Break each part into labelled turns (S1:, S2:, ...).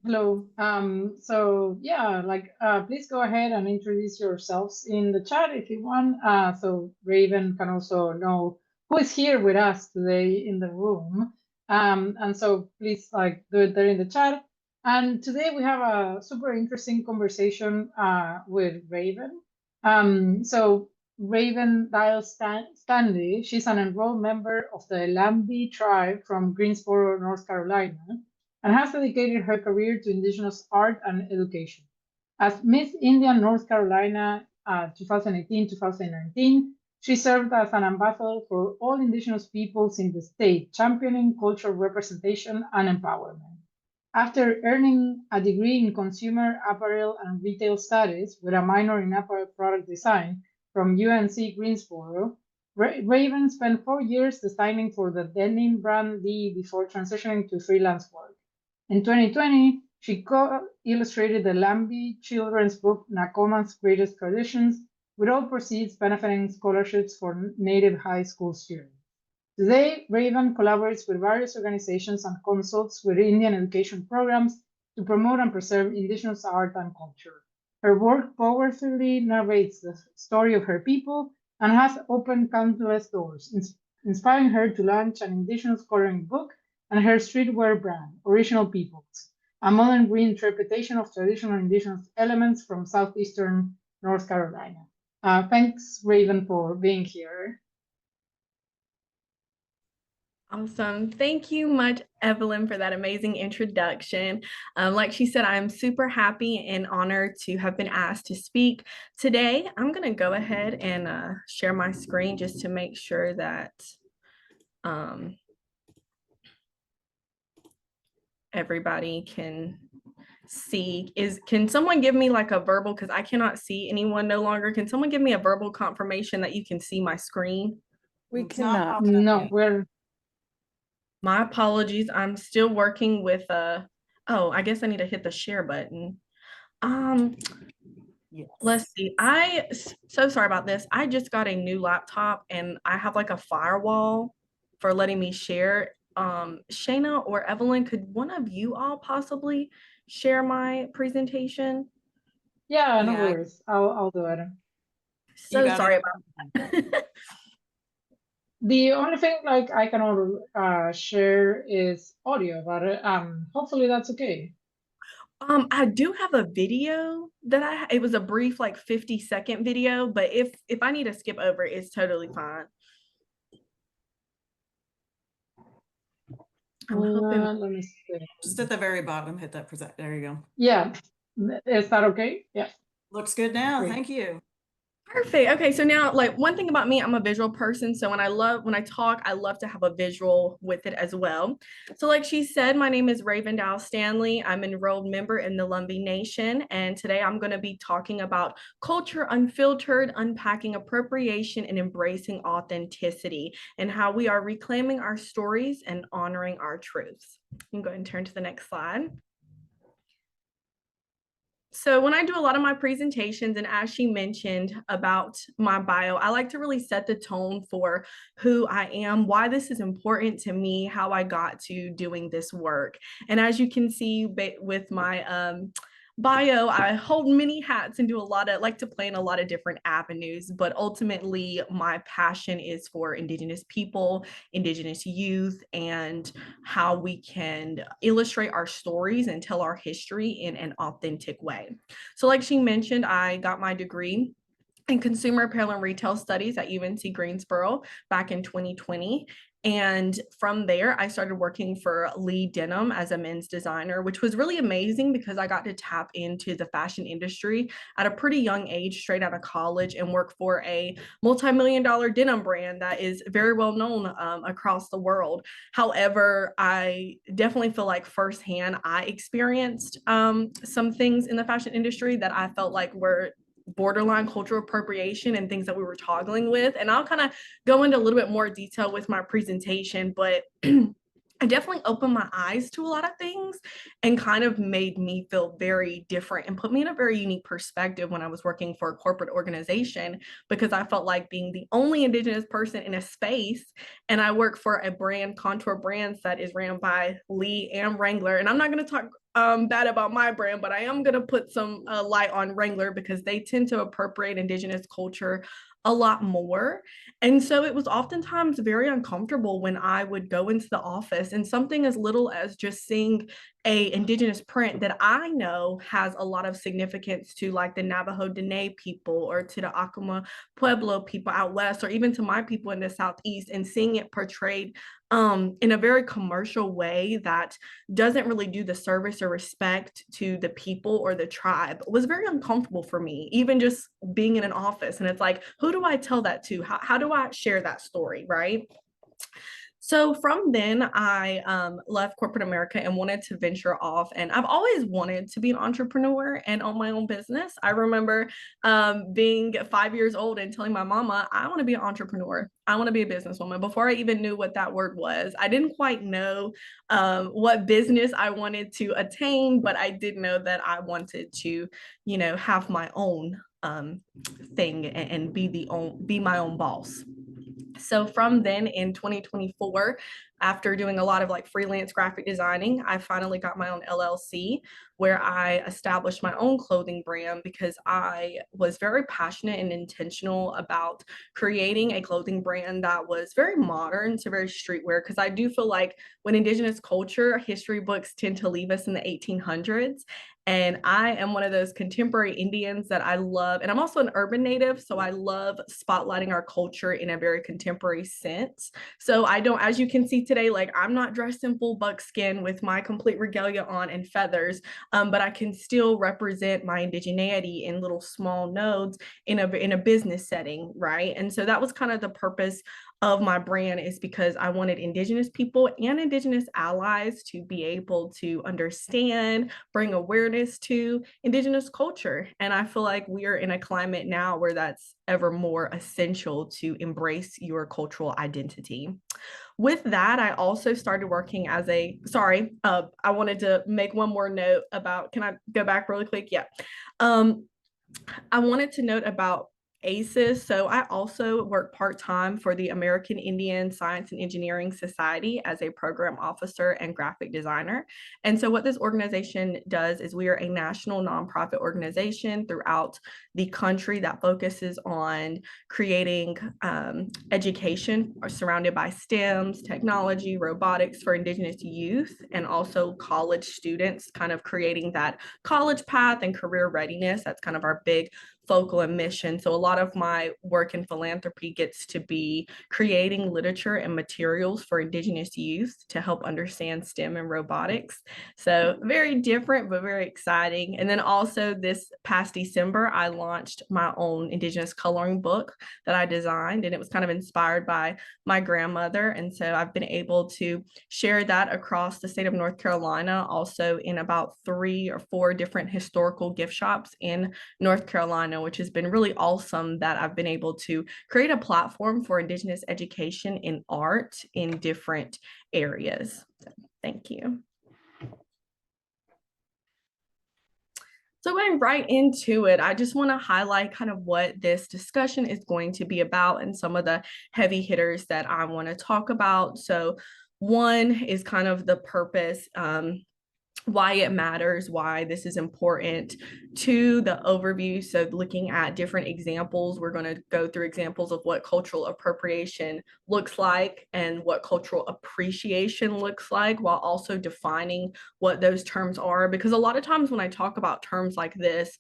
S1: Hello. So yeah, please go ahead and introduce yourselves in the chat if you want. So Raven can also know who is here with us today in the room. And so please do it there in the chat. And today we have a super interesting conversation with Raven. So Raven Stanley, she's an enrolled member of the Lambi tribe from Greensboro, North Carolina, and has dedicated her career to Indigenous art and education. As Miss India North Carolina 2018-2019, she served as an ambassador for all Indigenous peoples in the state, championing cultural representation and empowerment. After earning a degree in consumer apparel and retail studies with a minor in apparel product design from UNC Greensboro, Raven spent 4 years designing for the denim brand Lee before transitioning to freelance work. In 2020, she co-illustrated the Lambi children's book Nakoma's Greatest Traditions, with all proceeds benefiting scholarships for Native high school students. Today, Raven collaborates with various organizations and consults with Indian education programs to promote and preserve Indigenous art and culture. Her work powerfully narrates the story of her people and has opened countless doors, inspiring her to launch an Indigenous coloring book and her streetwear brand, Original Peoples, a modern reinterpretation of traditional Indigenous elements from southeastern North Carolina. Thanks, Raven, for being here.
S2: Awesome. Thank you much, Evelyn, for that amazing introduction. Like she said, I'm super happy and honored to have been asked to speak today. I'm going to go ahead and share my screen just to make sure that everybody can see. Can someone give me like a verbal, because I cannot see anyone no longer. Can someone give me a verbal confirmation that you can see my screen?
S3: We cannot.
S1: No, we're
S2: My apologies. I'm still working with oh, I guess I need to hit the share button.
S3: Yes.
S2: Let's see. So sorry about this. I just got a new laptop and I have like a firewall for letting me share. Shayna or Evelyn, could one of you all possibly share my presentation?
S1: Yeah, no worries. I'll do it.
S2: So sorry about that.
S1: The only thing I can share is audio, but hopefully that's okay.
S2: I do have a video that it was a brief like 50-second video, but if I need to skip over, it's totally fine. I'm hoping.
S1: Let me see.
S3: Just at the very bottom, hit that present. There you go.
S1: Yeah, is that okay? Yeah.
S3: Looks good now.
S1: Great.
S3: Thank you.
S2: Perfect. Okay, so now like one thing about me, I'm a visual person. So when I talk, I love to have a visual with it as well. So like she said, my name is Raven Dow Stanley. I'm an enrolled member in the Lumbee Nation. And today I'm going to be talking about culture unfiltered, unpacking appropriation and embracing authenticity, and how we are reclaiming our stories and honoring our truths. You can go ahead and turn to the next slide. So when I do a lot of my presentations, and as she mentioned about my bio, I like to really set the tone for who I am, why this is important to me, how I got to doing this work. And as you can see with my bio, I hold many hats and like to play in a lot of different avenues, but ultimately my passion is for Indigenous people, Indigenous youth, and how we can illustrate our stories and tell our history in an authentic way. So like she mentioned, I got my degree in consumer apparel and retail studies at UNC Greensboro back in 2020. And from there, I started working for Lee Denim as a men's designer, which was really amazing because I got to tap into the fashion industry at a pretty young age, straight out of college, and work for a multi-million-dollar denim brand that is very well known across the world. However, I definitely feel like firsthand, I experienced some things in the fashion industry that I felt like were borderline cultural appropriation and things that we were toggling with. And I'll kind of go into a little bit more detail with my presentation, but it definitely opened my eyes to a lot of things and kind of made me feel very different and put me in a very unique perspective when I was working for a corporate organization, because I felt like being the only Indigenous person in a space. And I work for a brand, Contour Brands, that is ran by Lee and Wrangler. And I'm not going to talk bad about my brand, but I am going to put some light on Wrangler because they tend to appropriate Indigenous culture a lot more. And so it was oftentimes very uncomfortable when I would go into the office and something as little as just seeing a Indigenous print that I know has a lot of significance to like the Navajo Dene people or to the Acoma Pueblo people out west, or even to my people in the Southeast, and seeing it portrayed in a very commercial way that doesn't really do the service or respect to the people or the tribe was very uncomfortable for me, even just being in an office. And it's like, who do I tell that to? How do I share that story, right? So from then, I left corporate America and wanted to venture off. And I've always wanted to be an entrepreneur and own my own business. I remember being 5 years old and telling my mama, I want to be an entrepreneur. I want to be a businesswoman. Before I even knew what that word was, I didn't quite know what business I wanted to attain, but I did know that I wanted to, you know, have my own thing and be my own boss. So from then in 2024, after doing a lot of like freelance graphic designing, I finally got my own LLC where I established my own clothing brand because I was very passionate and intentional about creating a clothing brand that was very modern to very streetwear. Because I do feel like when Indigenous culture, history books tend to leave us in the 1800s. And I am one of those contemporary Indians that I love. And I'm also an urban native, so I love spotlighting our culture in a very contemporary sense. So I don't, as you can see today, like I'm not dressed in full buckskin with my complete regalia on and feathers, but I can still represent my indigeneity in little small nodes in a business setting, right? And so that was kind of the purpose of my brand, is because I wanted Indigenous people and Indigenous allies to be able to understand, bring awareness to Indigenous culture. And I feel like we are in a climate now where that's ever more essential to embrace your cultural identity. With that, I also started working as I wanted to make one more note about, can I go back really quick? Yeah. I wanted to note about ACES. So I also work part-time for the American Indian Science and Engineering Society as a program officer and graphic designer. And so what this organization does is we are a national nonprofit organization throughout the country that focuses on creating education surrounded by STEMs, technology, robotics for Indigenous youth, and also college students, kind of creating that college path and career readiness. That's kind of our big focal and mission. So a lot of my work in philanthropy gets to be creating literature and materials for Indigenous youth to help understand STEM and robotics. So very different, but very exciting. And then also this past December, I launched my own Indigenous coloring book that I designed, and it was kind of inspired by my grandmother. And so I've been able to share that across the state of North Carolina, also in about 3 or 4 different historical gift shops in North Carolina, which has been really awesome that I've been able to create a platform for Indigenous education in art in different areas. So, thank you. So going right into it, I just want to highlight kind of what this discussion is going to be about and some of the heavy hitters that I want to talk about. So one is kind of the purpose, why it matters, why this is important. To the overview, so looking at different examples, we're going to go through examples of what cultural appropriation looks like and what cultural appreciation looks like, while also defining what those terms are. Because a lot of times when I talk about terms like this,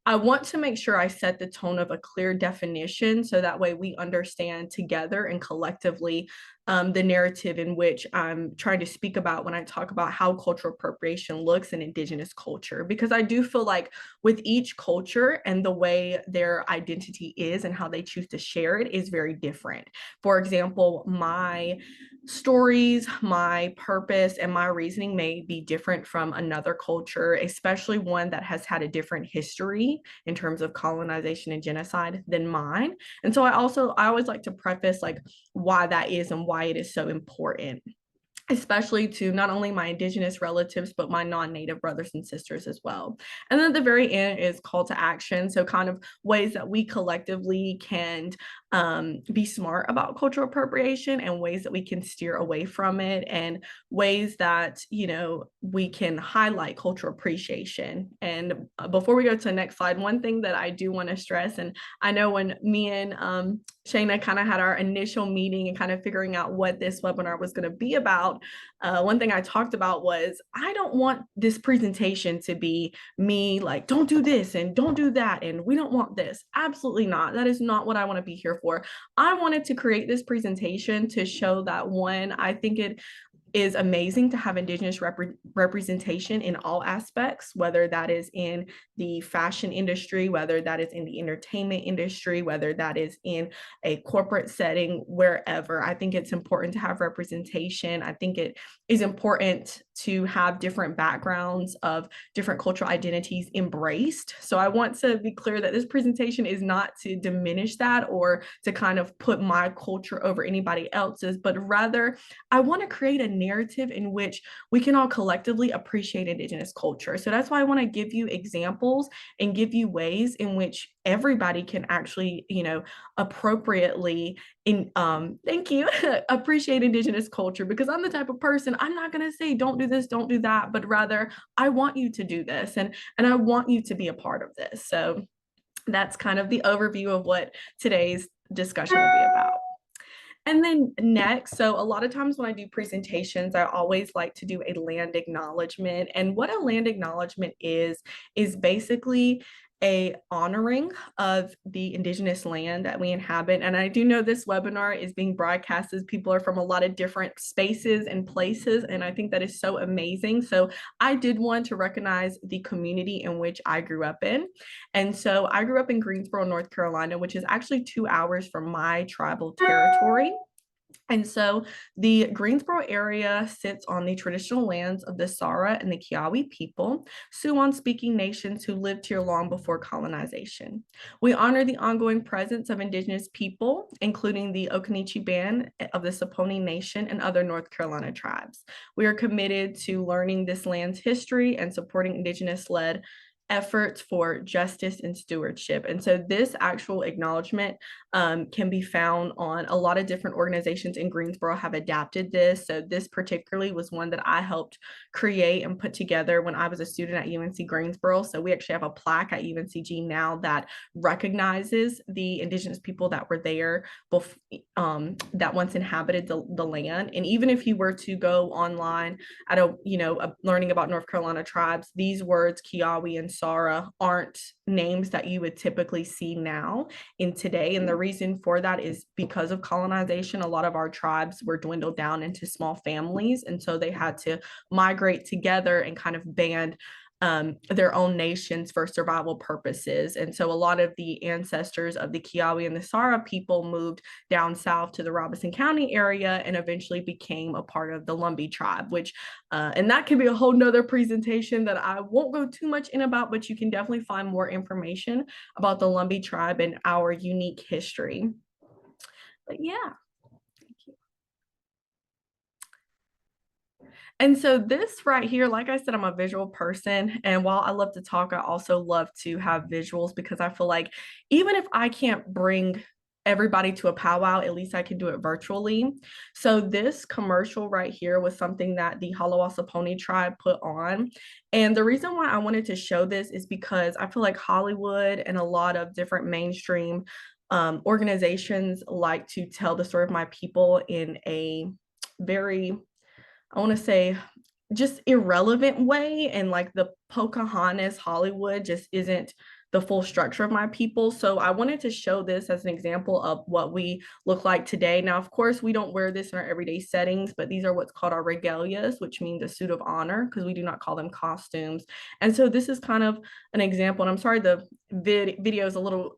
S2: I want to make sure I set the tone of a clear definition so that way we understand together and collectively the narrative in which I'm trying to speak about when I talk about how cultural appropriation looks in Indigenous culture. Because I do feel like with each culture and the way their identity is and how they choose to share it is very different. For example, my stories, my purpose, and my reasoning may be different from another culture, especially one that has had a different history in terms of colonization and genocide than mine. And so I always like to preface like why that is and why it is so important. especially to not only my Indigenous relatives, but my non-Native brothers and sisters as well. And then at the very end is call to action. So kind of ways that we collectively can be smart about cultural appropriation, and ways that we can steer away from it, and ways that, you know, we can highlight cultural appreciation. And before we go to the next slide, one thing that I do want to stress, and I know when me and Shayna kind of had our initial meeting and kind of figuring out what this webinar was going to be about, one thing I talked about was I don't want this presentation to be me like, don't do this and don't do that, and we don't want this. Absolutely not. That is not what I want to be here for. I wanted to create this presentation to show that, one, I think it is amazing to have Indigenous representation in all aspects, whether that is in the fashion industry, whether that is in the entertainment industry, whether that is in a corporate setting, wherever. I think it's important to have representation. I think it is important to have different backgrounds of different cultural identities embraced. So I want to be clear that this presentation is not to diminish that or to kind of put my culture over anybody else's, but rather I want to create a narrative in which we can all collectively appreciate Indigenous culture. So that's why I want to give you examples and give you ways in which everybody can actually, you know, appropriately thank you, appreciate Indigenous culture, because I'm the type of person, I'm not going to say don't do this, don't do that, but rather I want you to do this, and I want you to be a part of this. So that's kind of the overview of what today's discussion will be about. And then next, so a lot of times when I do presentations, I always like to do a land acknowledgement. And what a land acknowledgement is basically a honoring of the Indigenous land that we inhabit. And I do know this webinar is being broadcast as people are from a lot of different spaces and places, and I think that is so amazing. So I did want to recognize the community in which I grew up in. And so I grew up in Greensboro, North Carolina, which is actually 2 hours from my tribal territory. And so the Greensboro area sits on the traditional lands of the Sara and the Kiowa people, Siouan-speaking nations who lived here long before colonization. We honor the ongoing presence of Indigenous people, including the Occaneechi Band of the Saponi Nation and other North Carolina tribes. We are committed to learning this land's history and supporting Indigenous-led efforts for justice and stewardship. And so this actual acknowledgement can be found on a lot of different organizations in Greensboro have adapted this. So this particularly was one that I helped create and put together when I was a student at UNC Greensboro. So we actually have a plaque at UNCG now that recognizes the Indigenous people that were there that once inhabited the land. And even if you were to go online at learning about North Carolina tribes, these words, Kiowa and Sara, aren't names that you would typically see now in today. And the reason for that is because of colonization. A lot of our tribes were dwindled down into small families. And so they had to migrate together and kind of band their own nations for survival purposes. And so a lot of the ancestors of the Kiowa and the Sara people moved down south to the Robeson County area and eventually became a part of the Lumbee tribe, which, and that can be a whole nother presentation that I won't go too much in about, but you can definitely find more information about the Lumbee tribe and our unique history. But yeah. And so this right here, like I said, I'm a visual person. And while I love to talk, I also love to have visuals, because I feel like even if I can't bring everybody to a powwow, at least I can do it virtually. So this commercial right here was something that the Halawa tribe put on. And the reason why I wanted to show this is because I feel like Hollywood and a lot of different mainstream organizations like to tell the story of my people in a very, I want to say, just irrelevant way. And like the Pocahontas Hollywood just isn't the full structure of my people. So I wanted to show this as an example of what we look like today. Now, of course, we don't wear this in our everyday settings, but these are what's called our regalias, which means a suit of honor, because we do not call them costumes. And so this is kind of an example. And I'm sorry, the video is a little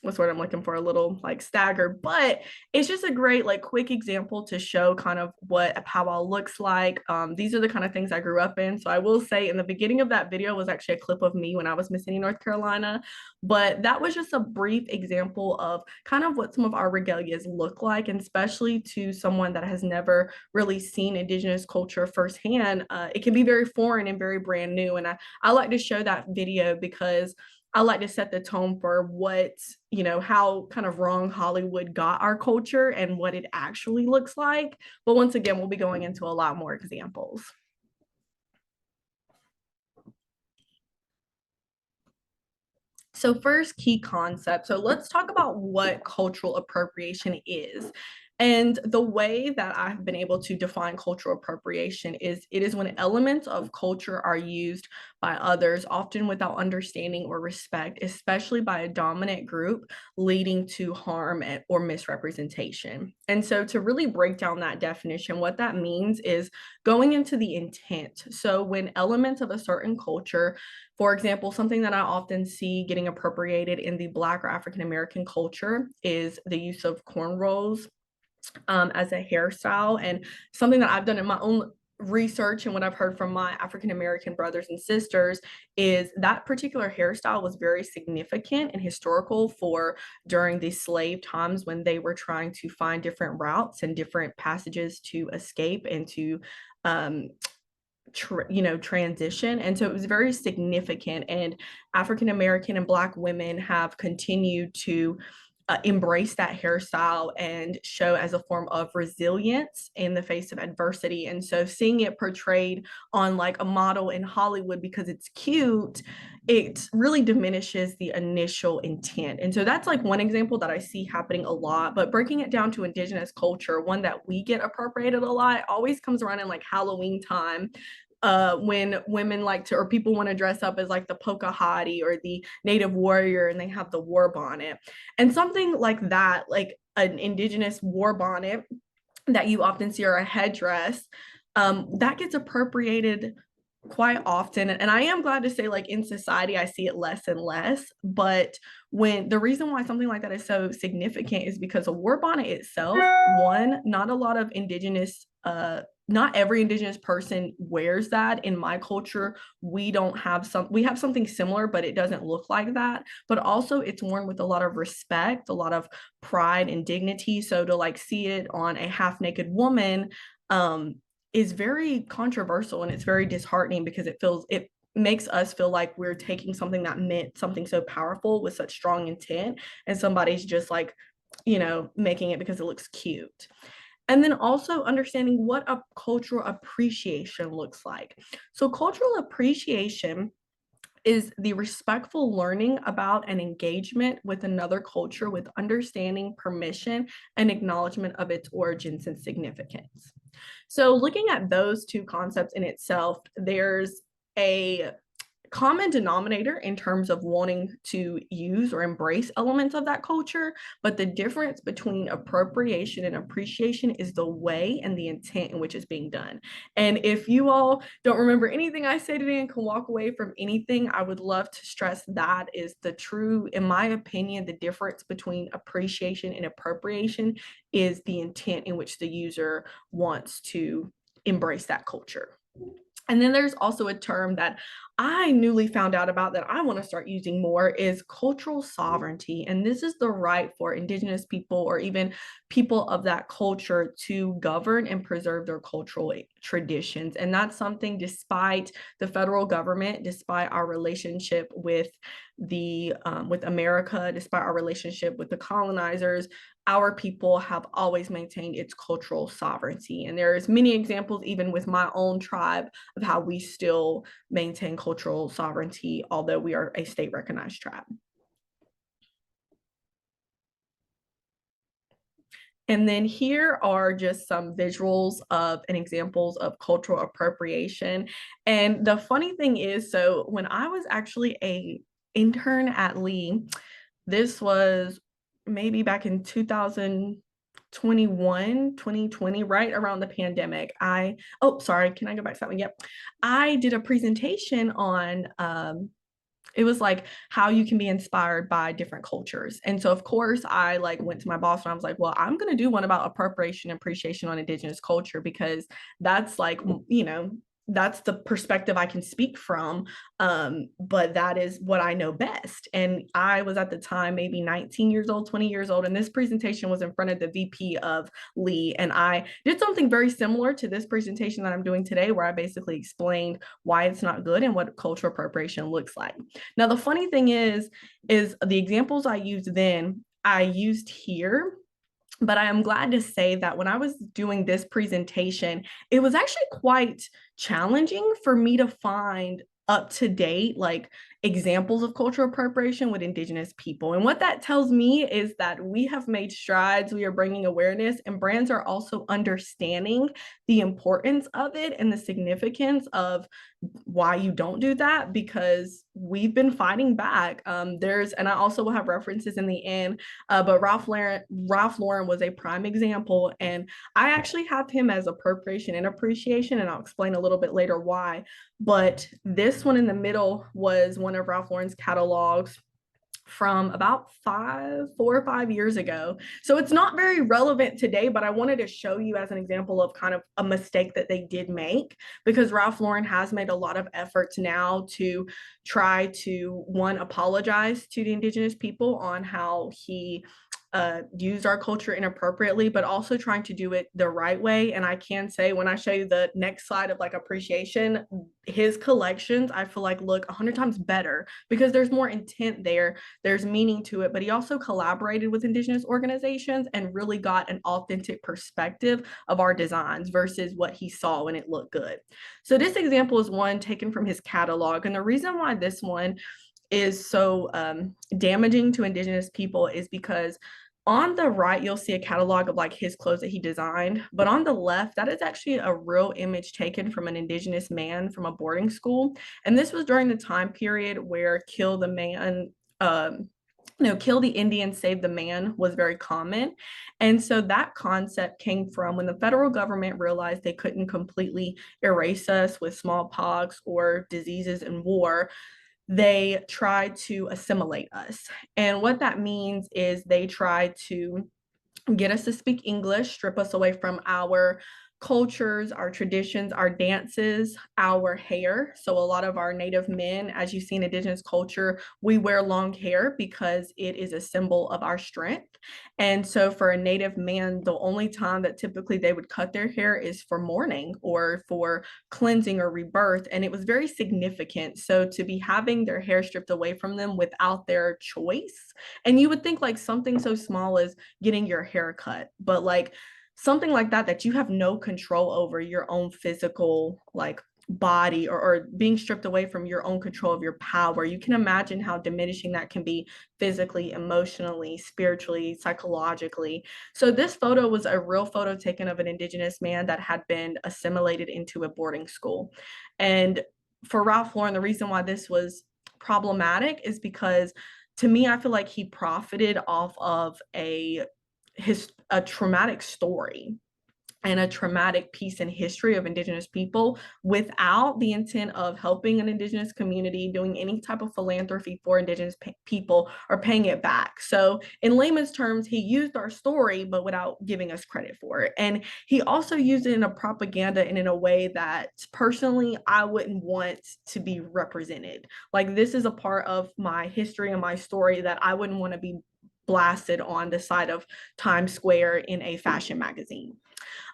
S2: what's the word I'm looking for, a little like staggered, but it's just a great like quick example to show kind of what a powwow looks like. These are the kind of things I grew up in. So I will say in the beginning of that video was actually a clip of me when I was Miss City, North Carolina, but that was just a brief example of kind of what some of our regalias look like, and especially to someone that has never really seen Indigenous culture firsthand, it can be very foreign and very brand new. And I like to show that video because I like to set the tone for what, you know, how kind of wrong Hollywood got our culture and what it actually looks like. But once again, we'll be going into a lot more examples. So first, key concept. So let's talk about what cultural appropriation is. And the way that I've been able to define cultural appropriation is it is when elements of culture are used by others, often without understanding or respect, especially by a dominant group, leading to harm or misrepresentation. And so to really break down that definition, what that means is going into the intent. So when elements of a certain culture, for example, something that I often see getting appropriated in the Black or African American culture is the use of cornrows as a hairstyle. And something that I've done in my own research and what I've heard from my African American brothers and sisters is that particular hairstyle was very significant and historical for during the slave times when they were trying to find different routes and different passages to escape and to transition. And so it was very significant, and African American and Black women have continued to embrace that hairstyle and show as a form of resilience in the face of adversity. And so seeing it portrayed on like a model in Hollywood because it's cute, it really diminishes the initial intent. And so that's like one example that I see happening a lot. But breaking it down to Indigenous culture, one that we get appropriated a lot always comes around in like Halloween time, when women like to, or people want to dress up as like the Pocahontas or the Native warrior, and they have the war bonnet and something like that, like an Indigenous war bonnet that you often see, or a headdress, that gets appropriated quite often. And I am glad to say, like in society, I see it less and less. But when the reason why something like that is so significant is because a war bonnet itself, one, not a lot of Indigenous not every Indigenous person wears that. In my culture, we have something similar, but it doesn't look like that. But also it's worn with a lot of respect, a lot of pride and dignity. So to like see it on a half naked woman is very controversial, and it's very disheartening because it makes us feel like we're taking something that meant something so powerful with such strong intent, and somebody's just like, making it because it looks cute. And then also understanding what a cultural appreciation looks like. So cultural appreciation is the respectful learning about and engagement with another culture with understanding, permission, and acknowledgement of its origins and significance. So looking at those two concepts in itself, there's a common denominator in terms of wanting to use or embrace elements of that culture, but the difference between appropriation and appreciation is the way and the intent in which it's being done. And if you all don't remember anything I say today and can walk away from anything, I would love to stress that is the true, in my opinion, the difference between appreciation and appropriation is the intent in which the user wants to embrace that culture. And then there's also a term that I newly found out about that I want to start using more is cultural sovereignty. And this is the right for Indigenous people or even people of that culture to govern and preserve their cultural traditions. And that's something despite the federal government, despite our relationship with with America, despite our relationship with the colonizers, our people have always maintained its cultural sovereignty. And there's many examples, even with my own tribe, of how we still maintain cultural sovereignty, although we are a state recognized tribe. And then here are just some visuals of and examples of cultural appropriation. And the funny thing is, so when I was actually an intern at Lee, this was maybe back in 2021, 2020, right around the pandemic. Sorry, can I go back to that one? Yep. I did a presentation on it was like how you can be inspired by different cultures. And so of course I like went to my boss and I was like, well, I'm going to do one about appropriation and appreciation on Indigenous culture, because that's like, you know, that's the perspective I can speak from. But that is what I know best. And I was at the time maybe 19 years old, 20 years old. And this presentation was in front of the VP of Lee. And I did something very similar to this presentation that I'm doing today, where I basically explained why it's not good and what cultural appropriation looks like. Now, the funny thing is the examples I used then, I used here. But I am glad to say that when I was doing this presentation, it was actually quite challenging for me to find up to date, like examples of cultural appropriation with Indigenous people. And what that tells me is that we have made strides, we are bringing awareness, and brands are also understanding the importance of it and the significance of why you don't do that, because we've been fighting back. And I also will have references in the end, but Ralph Lauren was a prime example. And I actually have him as appropriation and appreciation, and I'll explain a little bit later why. But this one in the middle was one of Ralph Lauren's catalogs from about 4 or 5 years ago. So it's not very relevant today, but I wanted to show you as an example of kind of a mistake that they did make, because Ralph Lauren has made a lot of efforts now to try to, one, apologize to the Indigenous people on how he used our culture inappropriately, but also trying to do it the right way. And I can say, when I show you the next slide of like appreciation, his collections, I feel like look 100 times better, because there's more intent there, there's meaning to it. But he also collaborated with Indigenous organizations and really got an authentic perspective of our designs versus what he saw when it looked good. So this example is one taken from his catalog. And the reason why this one is so damaging to Indigenous people is because on the right, you'll see a catalog of like his clothes that he designed. But on the left, that is actually a real image taken from an Indigenous man from a boarding school. And this was during the time period where kill the man, kill the Indian, save the man was very common. And so that concept came from when the federal government realized they couldn't completely erase us with smallpox or diseases and war. They try to assimilate us. And what that means is they try to get us to speak English, strip us away from our cultures, our traditions, our dances, our hair. So a lot of our Native men, as you see in Indigenous culture, we wear long hair because it is a symbol of our strength. And so for a Native man, the only time that typically they would cut their hair is for mourning or for cleansing or rebirth. And it was very significant. So to be having their hair stripped away from them without their choice, and you would think like something so small as getting your hair cut, but like something like that you have no control over your own physical like body, or being stripped away from your own control of your power. You can imagine how diminishing that can be physically, emotionally, spiritually, psychologically. So this photo was a real photo taken of an Indigenous man that had been assimilated into a boarding school. And for Ralph Lauren, the reason why this was problematic is because, to me, I feel like he profited off of a traumatic story and a traumatic piece in history of Indigenous people without the intent of helping an Indigenous community, doing any type of philanthropy for Indigenous people, or paying it back. So in layman's terms, he used our story, but without giving us credit for it. And he also used it in a propaganda and in a way that personally, I wouldn't want to be represented. Like, this is a part of my history and my story that I wouldn't want to be blasted on the side of Times Square in a fashion magazine.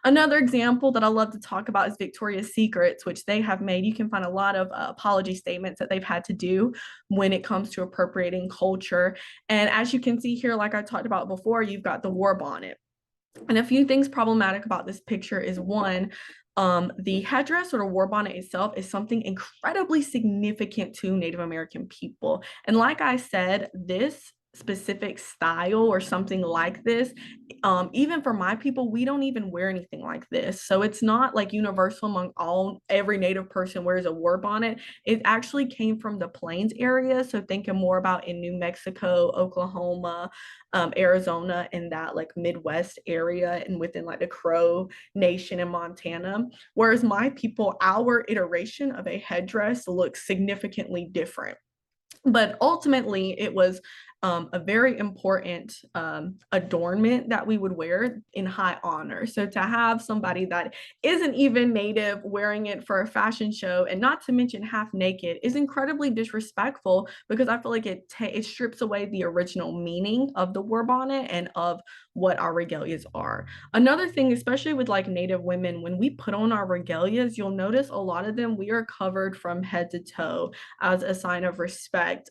S2: Another example that I love to talk about is Victoria's Secrets, which they have made. You can find a lot of apology statements that they've had to do when it comes to appropriating culture. And as you can see here, like I talked about before, you've got the war bonnet. And a few things problematic about this picture is, one, the headdress or the war bonnet itself is something incredibly significant to Native American people. And like I said, this specific style or something like this, even for my people, we don't even wear anything like this. So it's not like universal among every Native person wears a war bonnet. It actually came from the Plains area. So thinking more about in New Mexico, Oklahoma, Arizona, and that like Midwest area, and within like the Crow Nation in Montana. Whereas my people, our iteration of a headdress looks significantly different. But ultimately, it was a very important adornment that we would wear in high honor. So to have somebody that isn't even Native wearing it for a fashion show, and not to mention half naked, is incredibly disrespectful, because I feel like it strips away the original meaning of the war bonnet and of what our regalias are. Another thing, especially with like Native women, when we put on our regalias, you'll notice a lot of them, we are covered from head to toe as a sign of respect.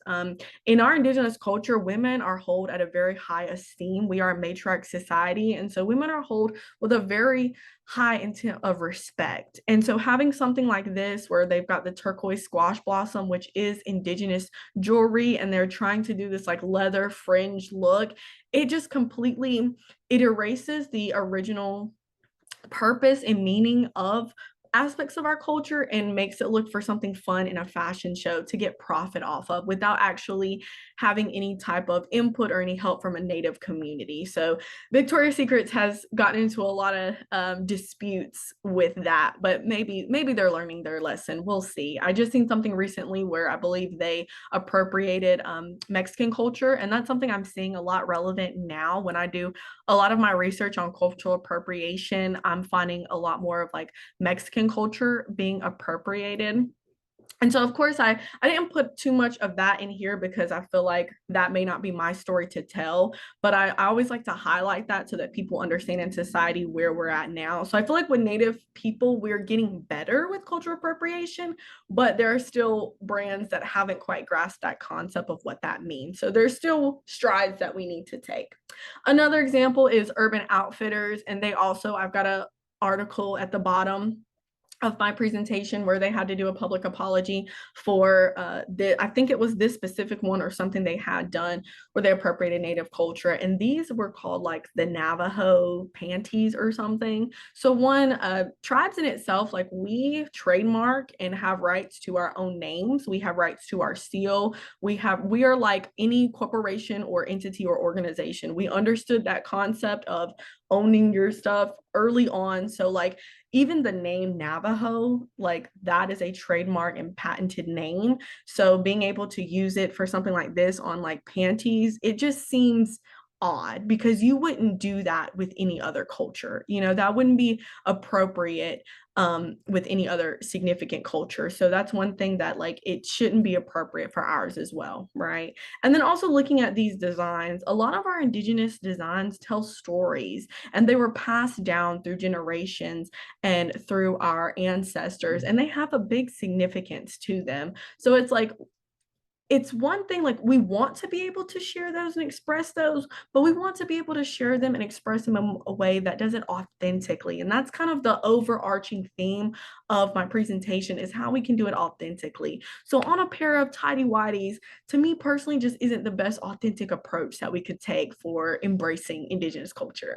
S2: In our Indigenous culture, women are held at a very high esteem. We are a matriarch society, and so women are held with a very high intent of respect. And so having something like this, where they've got the turquoise squash blossom, which is Indigenous jewelry, and they're trying to do this like leather fringe look, it just completely, it erases the original purpose and meaning of aspects of our culture and makes it look for something fun in a fashion show to get profit off of, without actually having any type of input or any help from a Native community. So Victoria's Secrets has gotten into a lot of disputes with that, but maybe they're learning their lesson. We'll see. I just seen something recently where I believe they appropriated Mexican culture, and that's something I'm seeing a lot relevant now. When I do a lot of my research on cultural appropriation, I'm finding a lot more of like Mexican culture being appropriated. And so, of course, I didn't put too much of that in here because I feel like that may not be my story to tell, but I always like to highlight that so that people understand in society where we're at now. So I feel like with Native people, we're getting better with cultural appropriation, but there are still brands that haven't quite grasped that concept of what that means. So there's still strides that we need to take. Another example is Urban Outfitters, and they also, I've got an article at the bottom of my presentation where they had to do a public apology for I think it was this specific one or something they had done where they appropriated Native culture. And these were called like the Navajo panties or something. So one, tribes in itself, like we trademark and have rights to our own names. We have rights to our seal. We are like any corporation or entity or organization. We understood that concept of owning your stuff early on. So like even the name Navajo, like that is a trademark and patented name. So being able to use it for something like this on like panties, it just seems odd because you wouldn't do that with any other culture. You know, that wouldn't be appropriate with any other significant culture. So that's one thing that like it shouldn't be appropriate for ours as well, right? And then also looking at these designs, a lot of our Indigenous designs tell stories, and they were passed down through generations and through our ancestors, and they have a big significance to them. So it's like, it's one thing, like we want to be able to share those and express those, but we want to be able to share them and express them in a way that does it authentically. And that's kind of the overarching theme of my presentation, is how we can do it authentically. So on a pair of tidy whities, to me personally, just isn't the best authentic approach that we could take for embracing Indigenous culture.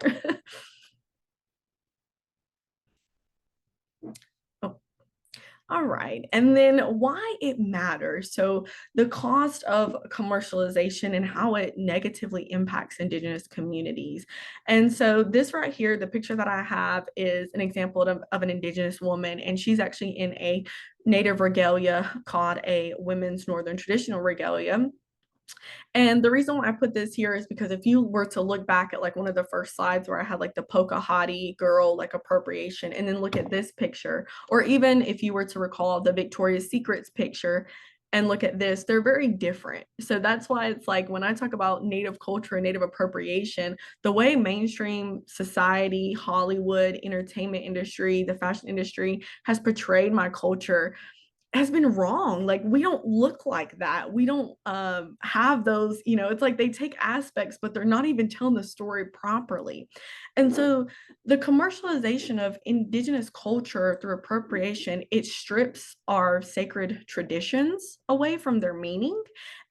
S2: All right, and then why it matters. So the cost of commercialization and how it negatively impacts Indigenous communities. And so this right here, the picture that I have is an example of an Indigenous woman, and she's actually in a Native regalia called a women's Northern traditional regalia. And the reason why I put this here is because if you were to look back at like one of the first slides where I had like the Pocahontas girl like appropriation, and then look at this picture, or even if you were to recall the Victoria's Secrets picture and look at this, they're very different. So that's why it's like when I talk about Native culture and Native appropriation, the way mainstream society, Hollywood, entertainment industry, the fashion industry has portrayed my culture has been wrong. Like we don't look like that. We don't have those, you know, it's like they take aspects, but they're not even telling the story properly. And so the commercialization of Indigenous culture through appropriation, it strips our sacred traditions away from their meaning,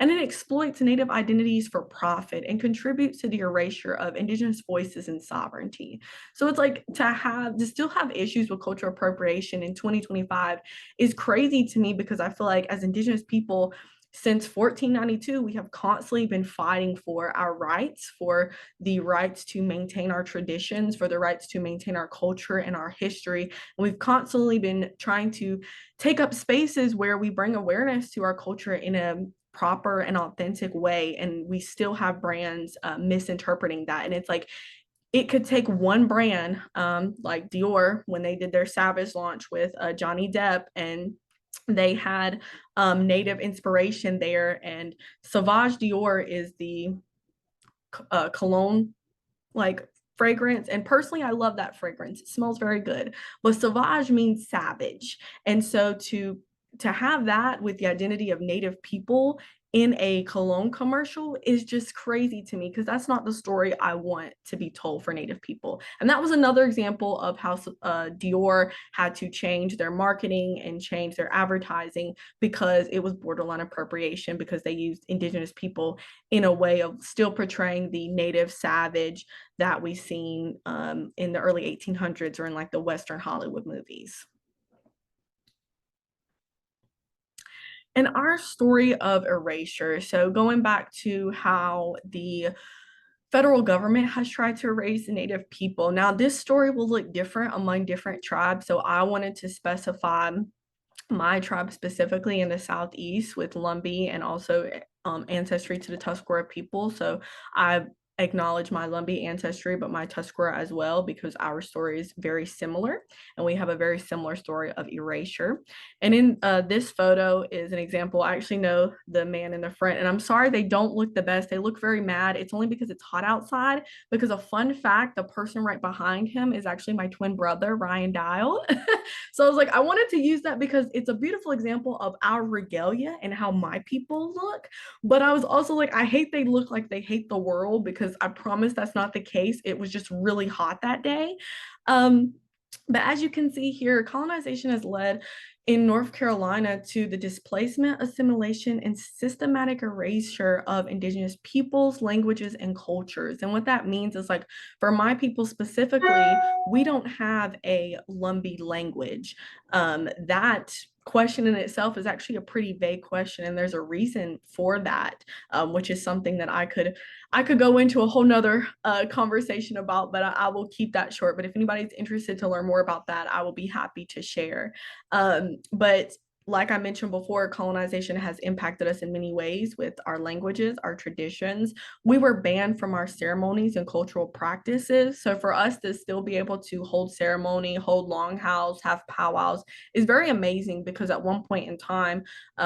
S2: and it exploits Native identities for profit and contributes to the erasure of Indigenous voices and sovereignty. So it's like to still have issues with cultural appropriation in 2025 is crazy to me, because I feel like as Indigenous people, since 1492, we have constantly been fighting for our rights, for the rights to maintain our traditions, for the rights to maintain our culture and our history. And we've constantly been trying to take up spaces where we bring awareness to our culture in a proper and authentic way, and we still have brands misinterpreting that. And it's like, it could take one brand, like Dior, when they did their Savage launch with Johnny Depp, and they had native inspiration there. And Sauvage Dior is the cologne like fragrance, and personally I love that fragrance. It smells very good, but Sauvage means savage. And so to have that with the identity of Native people in a cologne commercial is just crazy to me, because that's not the story I want to be told for Native people. And that was another example of how Dior had to change their marketing and change their advertising, because it was borderline appropriation, because they used Indigenous people in a way of still portraying the Native savage that we've seen in the early 1800s or in like the Western Hollywood movies. And our story of erasure, so going back to how the federal government has tried to erase Native people. Now, this story will look different among different tribes, so I wanted to specify my tribe specifically in the Southeast with Lumbee, and also ancestry to the Tuscarora people. So I acknowledge my Lumbee ancestry, but my Tuscarora as well, because our story is very similar, and we have a very similar story of erasure. And in this photo is an example. I actually know the man in the front, and I'm sorry they don't look the best. They look very mad. It's only because it's hot outside, because a fun fact, the person right behind him is actually my twin brother, Ryan Dial. So I was like, I wanted to use that because it's a beautiful example of our regalia and how my people look. But I was also like, I hate they look like they hate the world, because I promise that's not the case. It was just really hot that day. But as you can see here, colonization has led in North Carolina to the displacement, assimilation, and systematic erasure of Indigenous peoples, languages, and cultures. And what that means is, like, for my people specifically, we don't have a Lumbee language. That question in itself is actually a pretty vague question, and there's a reason for that, which is something that I could go into a whole nother conversation about, but I will keep that short. But if anybody's interested to learn more about that, I will be happy to share. But like I mentioned before, colonization has impacted us in many ways with our languages, our traditions. We were banned from our ceremonies and cultural practices. So for us to still be able to hold ceremony, hold longhouse, have powwows is very amazing, because at one point in time,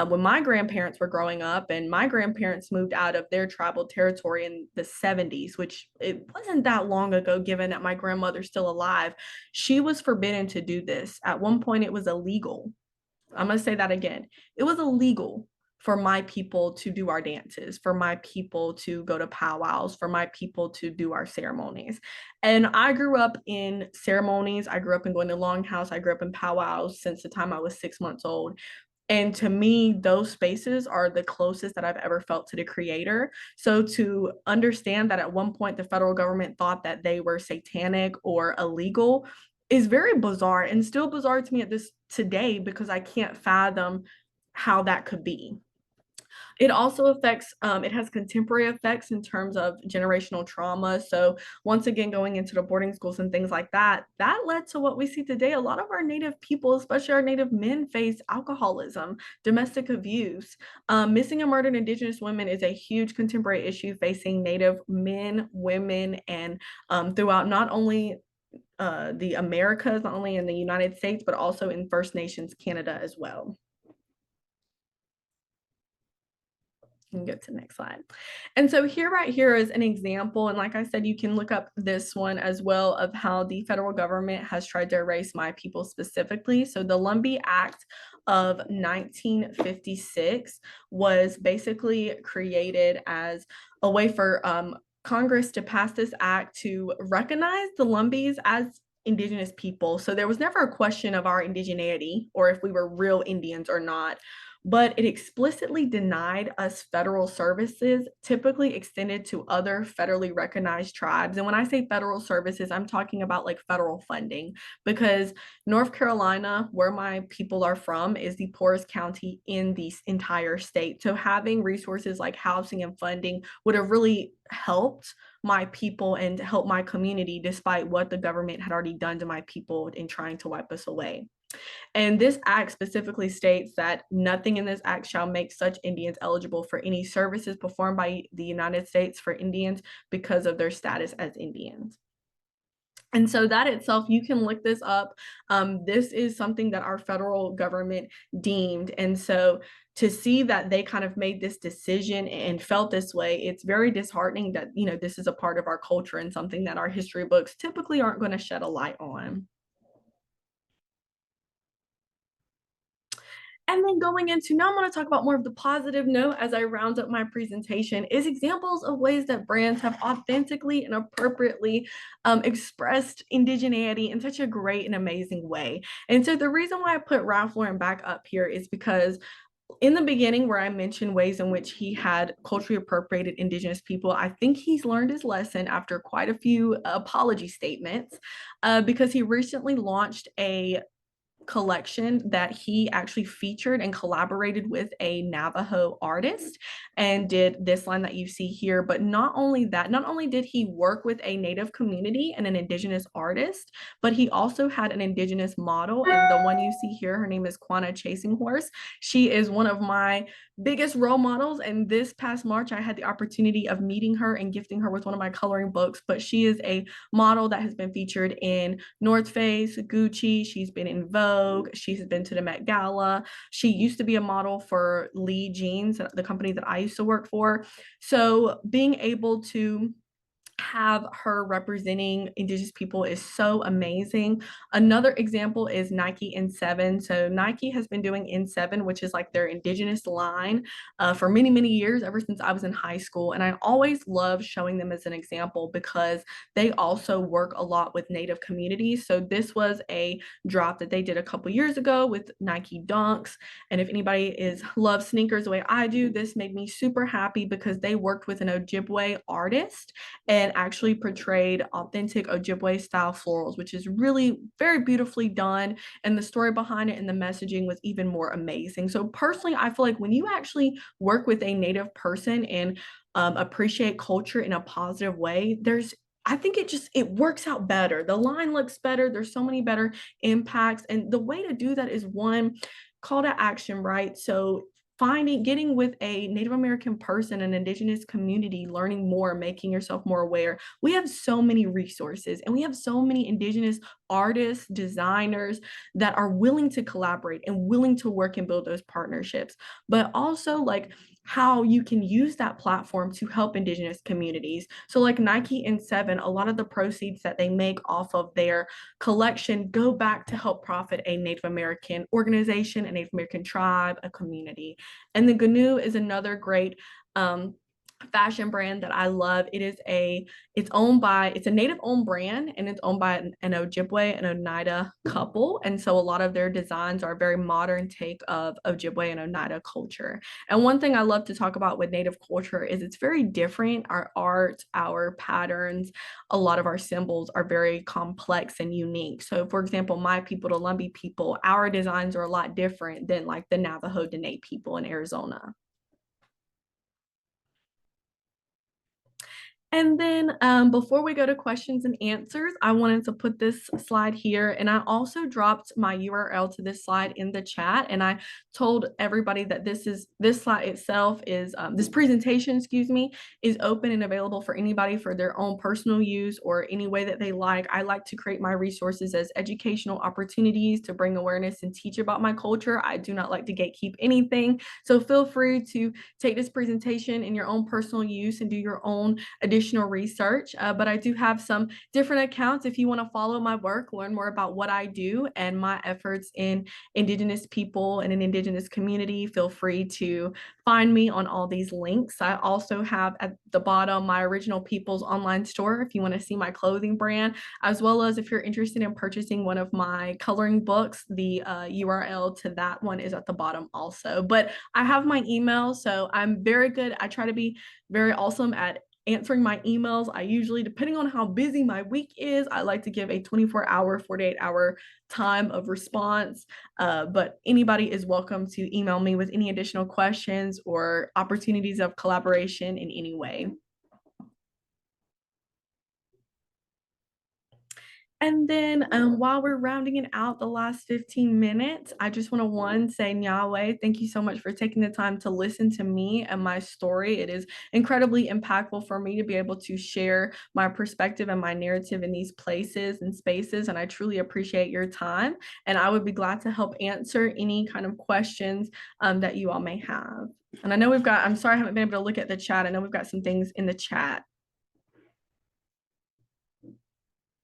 S2: when my grandparents were growing up, and my grandparents moved out of their tribal territory in the 70s, which it wasn't that long ago, given that my grandmother's still alive, she was forbidden to do this. At one point, it was illegal. I'm going to say that again. It was illegal for my people to do our dances, for my people to go to powwows, for my people to do our ceremonies. And I grew up in ceremonies. I grew up in going to longhouse. I grew up in powwows since the time I was 6 months old. And to me, those spaces are the closest that I've ever felt to the Creator. So to understand that at one point the federal government thought that they were satanic or illegal is very bizarre, and still bizarre to me at this today, because I can't fathom how that could be. It also affects, it has contemporary effects in terms of generational trauma. So once again, going into the boarding schools and things like that, that led to what we see today. A lot of our Native people, especially our Native men, face alcoholism, domestic abuse. Missing and murdered Indigenous women is a huge contemporary issue facing Native men, women, and throughout not only the Americas, not only in the United States, but also in First Nations Canada as well. You can go to the next slide. And so here, right here is an example. And like I said, you can look up this one as well, of how the federal government has tried to erase my people specifically. So the Lumbee Act of 1956 was basically created as a way for Congress to pass this act to recognize the Lumbees as Indigenous people. So there was never a question of our indigeneity, or if we were real Indians or not, but it explicitly denied us federal services typically extended to other federally recognized tribes. And when I say federal services, I'm talking about like federal funding, because North Carolina, where my people are from, is the poorest county in the entire state. So having resources like housing and funding would have really helped my people and help my community, despite what the government had already done to my people in trying to wipe us away. And this act specifically states that nothing in this act shall make such Indians eligible for any services performed by the United States for Indians because of their status as Indians. And so that itself, you can look this up. This is something that our federal government deemed. And so to see that they kind of made this decision and felt this way, it's very disheartening that, you know, this is a part of our culture and something that our history books typically aren't going to shed a light on. And then going into, now I'm going to talk about more of the positive note as I round up my presentation, is examples of ways that brands have authentically and appropriately expressed indigeneity in such a great and amazing way. And so the reason why I put Ralph Lauren back up here is because in the beginning, where I mentioned ways in which he had culturally appropriated Indigenous people, I think he's learned his lesson after quite a few apology statements, because he recently launched a collection that he actually featured and collaborated with a Navajo artist and did this line that you see here. But not only that, not only did he work with a Native community and an Indigenous artist, but he also had an Indigenous model. And the one you see here, her name is Quanah Chasing Horse. She is one of my biggest role models. And this past March, I had the opportunity of meeting her and gifting her with one of my coloring books. But she is a model that has been featured in North Face, Gucci. She's been in Vogue. She's been to the Met Gala. She used to be a model for Lee Jeans, the company that I used to work for. So being able to have her representing Indigenous people is so amazing. Another example is Nike N7. So Nike has been doing N7, which is like their Indigenous line, for many, many years, ever since I was in high school. And I always love showing them as an example because they also work a lot with Native communities. So this was a drop that they did a couple years ago with Nike Dunks. And if anybody loves sneakers the way I do, this made me super happy because they worked with an Ojibwe artist and actually portrayed authentic Ojibwe style florals, which is really very beautifully done. And the story behind it and the messaging was even more amazing. So personally, I feel like when you actually work with a Native person and appreciate culture in a positive way, I think it works out better. The line looks better. There's so many better impacts. And the way to do that is one, call to action, right? So getting with a Native American person, an Indigenous community, learning more, making yourself more aware. We have so many resources and we have so many Indigenous artists, designers that are willing to collaborate and willing to work and build those partnerships, but also like how you can use that platform to help Indigenous communities. So like Nike N7, a lot of the proceeds that they make off of their collection go back to help profit a Native American organization, a Native American tribe, a community. And the GNU is another great fashion brand that I love. It's a Native owned brand and it's owned by an Ojibwe and Oneida couple. And so a lot of their designs are a very modern take of Ojibwe and Oneida culture. And one thing I love to talk about with Native culture is it's very different. Our art, our patterns, a lot of our symbols are very complex and unique. So for example, my people, the Lumbee people, our designs are a lot different than like the Navajo Dene people in Arizona. And then before we go to questions and answers, I wanted to put this slide here. And I also dropped my URL to this slide in the chat. And I told everybody that this slide itself is, this presentation, excuse me, is open and available for anybody for their own personal use or any way that they like. I like to create my resources as educational opportunities to bring awareness and teach about my culture. I do not like to gatekeep anything. So feel free to take this presentation in your own personal use and do your own additional research, but I do have some different accounts if you want to follow my work, learn more about what I do and my efforts in Indigenous people and an Indigenous community. Feel free to find me on all these links. I also have at the bottom my Original Peoples online store if you want to see my clothing brand, as well as if you're interested in purchasing one of my coloring books, the URL to that one is at the bottom also. But I have my email, so I'm very good. I try to be very awesome at answering my emails. I usually, depending on how busy my week is, I like to give a 24-hour, 48-hour time of response. But anybody is welcome to email me with any additional questions or opportunities of collaboration in any way. And then while we're rounding it out the last 15 minutes, I just want to say Yahweh, thank you so much for taking the time to listen to me and my story. It is incredibly impactful for me to be able to share my perspective and my narrative in these places and spaces. And I truly appreciate your time. And I would be glad to help answer any kind of questions that you all may have. And I know I'm sorry I haven't been able to look at the chat. I know we've got some things in the chat.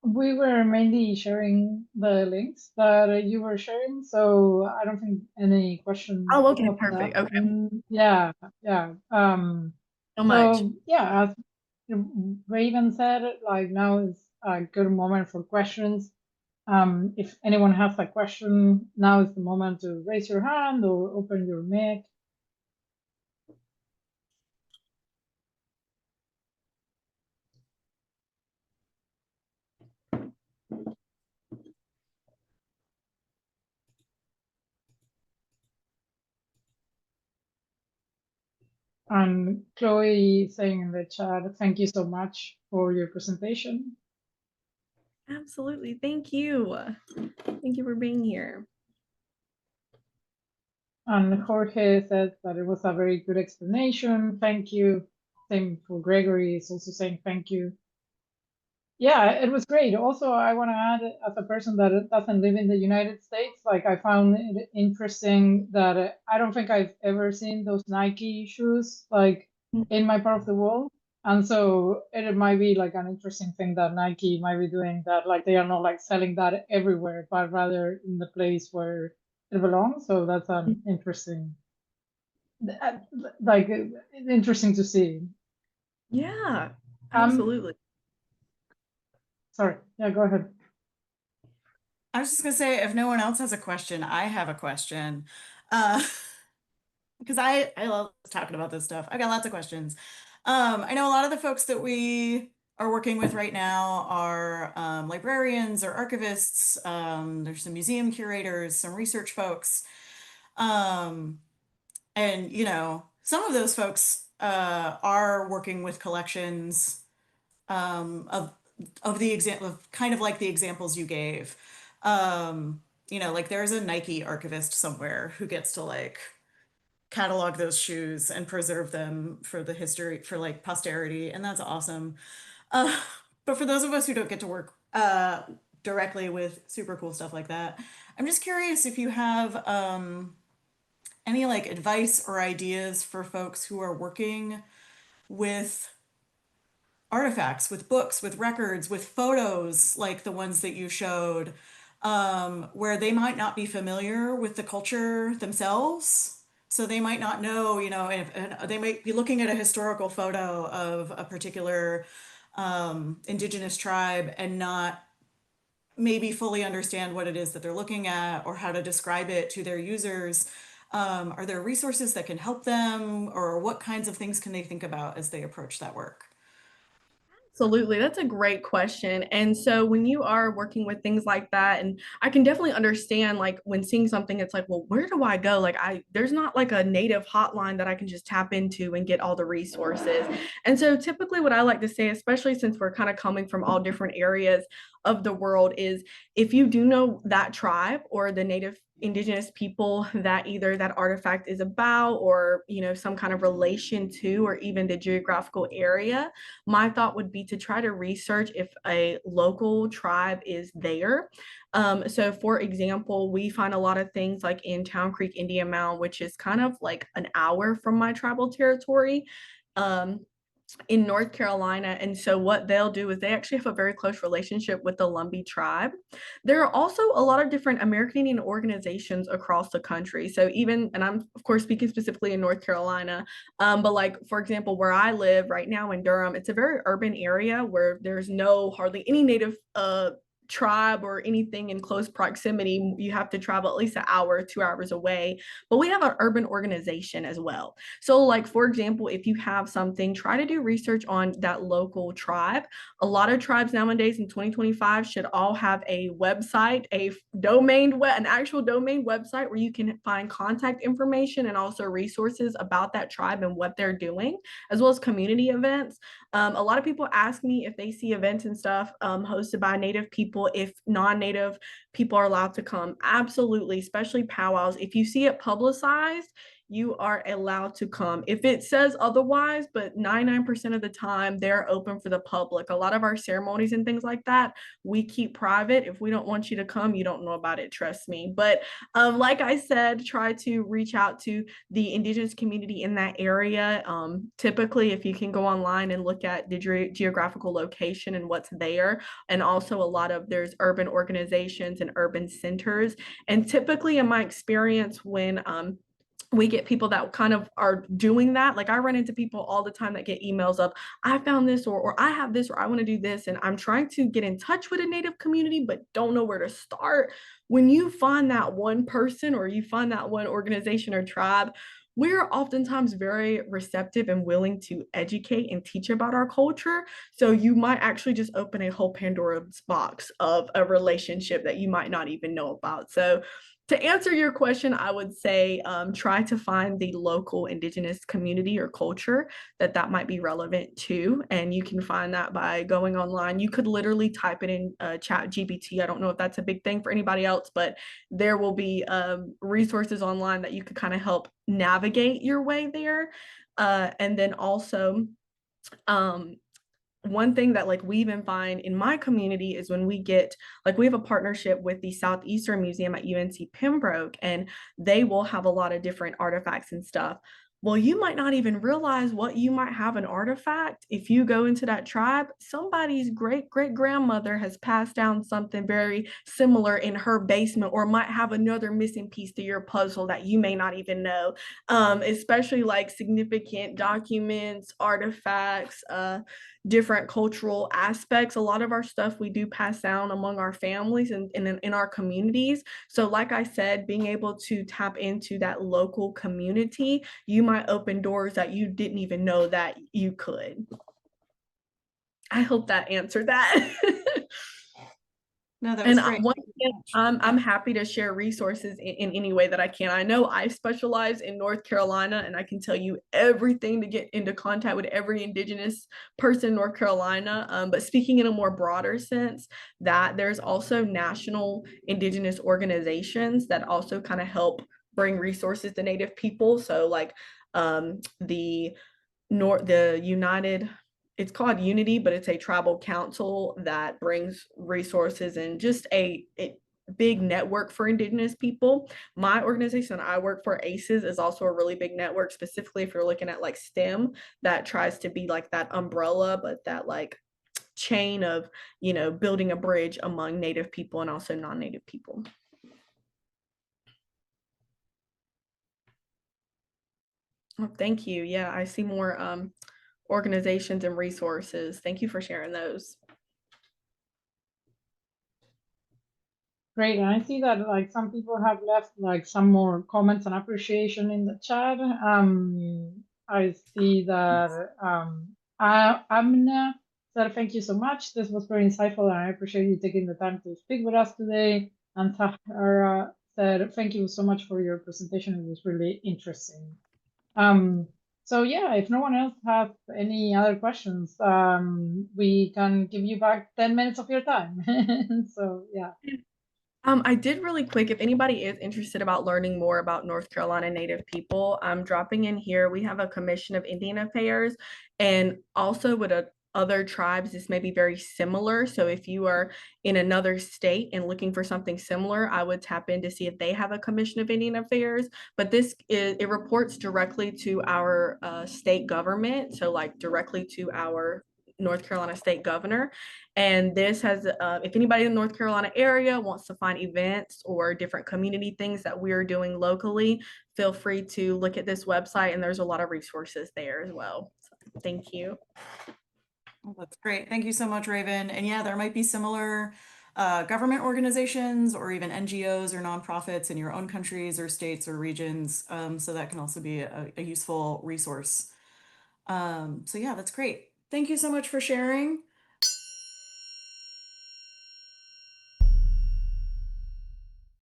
S1: We were mainly sharing the links that you were sharing, so I don't think any questions.
S2: Oh, okay, perfect. Okay.
S1: Yeah.
S2: So much.
S1: So yeah, as Raven said, like now is a good moment for questions. If anyone has a question, now is the moment to raise your hand or open your mic. And Chloe saying in the chat, thank you so much for your presentation.
S2: Absolutely. Thank you. Thank you for being here.
S1: And Jorge says that it was a very good explanation. Thank you. Same for Gregory is also saying thank you. Yeah, it was great. Also, I want to add, as a person that doesn't live in the United States, like I found it interesting that I don't think I've ever seen those Nike shoes like in my part of the world. And so it might be like an interesting thing that Nike might be doing that, like they are not like selling that everywhere, but rather in the place where it belongs. So that's an interesting, like interesting to see.
S2: Yeah, absolutely.
S1: Sorry. Yeah, go ahead.
S3: I was just gonna say, if no one else has a question, I have a question. Because I love talking about this stuff. I got lots of questions. I know a lot of the folks that we are working with right now are librarians or archivists. There's some museum curators, some research folks. And some of those folks are working with collections of the example of kind of like the examples you gave. Like there's a Nike archivist somewhere who gets to like catalog those shoes and preserve them for the history for like posterity, and that's awesome. But for those of us who don't get to work directly with super cool stuff like that, I'm just curious if you have any like advice or ideas for folks who are working with artifacts, with books, with records, with photos like the ones that you showed, where they might not be familiar with the culture themselves. So they might not know, and they might be looking at a historical photo of a particular indigenous tribe and not maybe fully understand what it is that they're looking at or how to describe it to their users. Are there resources that can help them, or what kinds of things can they think about as they approach that work?
S2: Absolutely. That's a great question. And so when you are working with things like that, and I can definitely understand like when seeing something, it's like, well, where do I go? Like there's not like a native hotline that I can just tap into and get all the resources. And so typically what I like to say, especially since we're kind of coming from all different areas of the world, is if you do know that tribe or the native indigenous people that either that artifact is about, or some kind of relation to, or even the geographical area, my thought would be to try to research if a local tribe is there. So for example, we find a lot of things like in Town Creek Indian Mound, which is kind of like an hour from my tribal territory. In North Carolina. And so what they'll do is they actually have a very close relationship with the Lumbee tribe. There are also a lot of different American Indian organizations across the country. So even, and I'm of course speaking specifically in North Carolina, but like, for example, where I live right now in Durham, it's a very urban area where there's hardly any native tribe or anything in close proximity. You have to travel at least an hour, 2 hours away, but we have an urban organization as well. So like, for example, if you have something, try to do research on that local tribe. A lot of tribes nowadays in 2025 should all have a website, an actual domain website where you can find contact information and also resources about that tribe and what they're doing, as well as community events. A lot of people ask me if they see events and stuff hosted by Native people people if non-native people are allowed to come. Absolutely, especially powwows. If you see it publicized, you are allowed to come. If it says otherwise, but 99% of the time they're open for the public. A lot of our ceremonies and things like that, we keep private. If we don't want you to come, you don't know about it, trust me. But like I said, try to reach out to the Indigenous community in that area. Typically, if you can go online and look at the geographical location and what's there, and also there's urban organizations and urban centers. And typically in my experience, when we get people that kind of are doing that. Like I run into people all the time that get emails of, I found this, or I have this, or I want to do this. And I'm trying to get in touch with a Native community, but don't know where to start. When you find that one person or you find that one organization or tribe, we're oftentimes very receptive and willing to educate and teach about our culture. So you might actually just open a whole Pandora's box of a relationship that you might not even know about. So to answer your question, I would say try to find the local Indigenous community or culture that might be relevant to. And you can find that by going online. You could literally type it in Chat GPT. I don't know if that's a big thing for anybody else, but there will be resources online that you could kind of help navigate your way there. And then also, one thing that like we even find in my community is when we get like we have a partnership with the Southeastern Museum at UNC Pembroke, and they will have a lot of different artifacts and stuff. Well, you might not even realize what you might have an artifact. If you go into that tribe, somebody's great grandmother has passed down something very similar in her basement, or might have another missing piece to your puzzle that you may not even know. Especially like significant documents, artifacts, different cultural aspects. A lot of our stuff we do pass down among our families and in our communities. So like I said, being able to tap into that local community, you might open doors that you didn't even know that you could. I hope that answered that.
S3: No, that was great.
S2: Once again, I'm happy to share resources in any way that I can. I know I specialize in North Carolina, and I can tell you everything to get into contact with every Indigenous person in North Carolina. But speaking in a more broader sense, that there's also national Indigenous organizations that also kind of help bring resources to Native people. So like the United, it's called Unity, but it's a tribal council that brings resources and just a big network for Indigenous people. My organization I work for, ACES, is also a really big network, specifically if you're looking at like STEM, that tries to be like that umbrella, but that like chain of, building a bridge among Native people and also non-Native people. Oh, thank you. Yeah, I see more organizations and resources. Thank you for sharing those.
S1: Great, and I see that like some people have left like some more comments and appreciation in the chat. I see that Amna said thank you so much. This was very insightful, and I appreciate you taking the time to speak with us today. And Tahara said thank you so much for your presentation. It was really interesting. So yeah, if no one else has any other questions, we can give you back 10 minutes of your time. So yeah.
S2: I did really quick, if anybody is interested about learning more about North Carolina Native people, I'm dropping in here. We have a Commission of Indian Affairs, and also with other tribes, this may be very similar. So if you are in another state and looking for something similar, I would tap in to see if they have a Commission of Indian Affairs. But it reports directly to our state government. So like directly to our North Carolina state governor. And this has, if anybody in the North Carolina area wants to find events or different community things that we're doing locally, feel free to look at this website, and there's a lot of resources there as well. So, thank you.
S3: Well, that's great. Thank you so much, Raven. And yeah, there might be similar government organizations or even NGOs or nonprofits in your own countries or states or regions. So that can also be a useful resource. So yeah, that's great. Thank you so much for sharing.